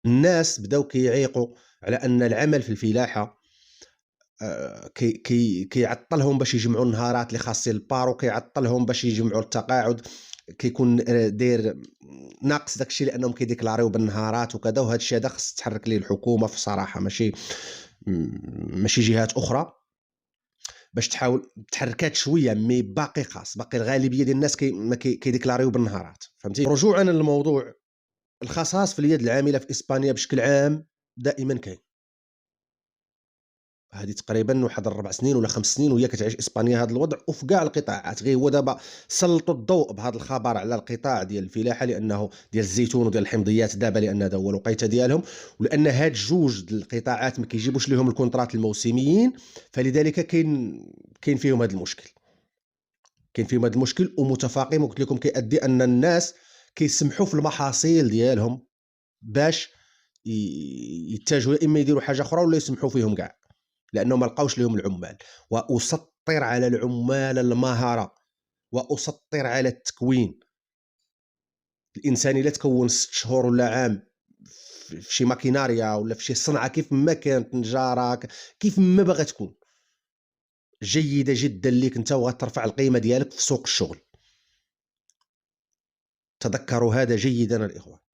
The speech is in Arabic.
الناس بداو كيعيقوا على أن العمل في الفلاحة كيعطّلهم باش يجمعوا النهارات اللي خاصين البارو، كيعطّلهم باش يجمعوا التقاعد، كيكون داير ناقص داك الشيء لأنهم كيديكلاريو بالنهارات وكذا، وهذا الشيء هذا خص تحرّك ليه الحكومة في الصراحة، ماشي جهات أخرى، باش تحاول تحركات شوية، مي باقي خاص، باقي الغالبية ديال الناس ما كيديكلاريو بالنهارات، فهمتي؟ رجوعًا للموضوع، الخصاص في اليد العاملة في إسبانيا بشكل عام دائمًا كاين. هذه تقريبًا واحد 4 سنين والّا 5 سنين وهي كتعيش إسبانيا هذا الوضع، وفي كاع القطاعات، غير هو دابا سلّطوا الضوء بهذا الخبر على القطاع ديال الفلاحة لأنه ديال الزيتون وديال الحمضيات دابا لأن هذا هو الوقيته ديالهم، ولأن هاد جوج د القطاعات ما كيجيبوش ليهم الكونطرات الموسميين، فلذلك كاين فيهم هذا المشكل، كاين فيهم هذا المشكل ومتفاقم وقلت لكم كيأدي أن الناس كيسمحوا في المحاصيل ديالهم باش يتجهوا يا إما يديروا حاجة أخرى ولا يسمحوا فيهم كاع. لأنه ما لقاوش لهم العمال، وأسطر على العمال المهرة، وأسطر على التكوين. الإنسان إلا تكون 6 شهور ولا عام في شي ماكيناريا ولا في شي صنعة كيف ما كانت نجارة كيف ما باغا تكون جيدة جدا ليك انت وغترفع القيمة ديالك في سوق الشغل. تذكروا هذا جيدا الإخوة.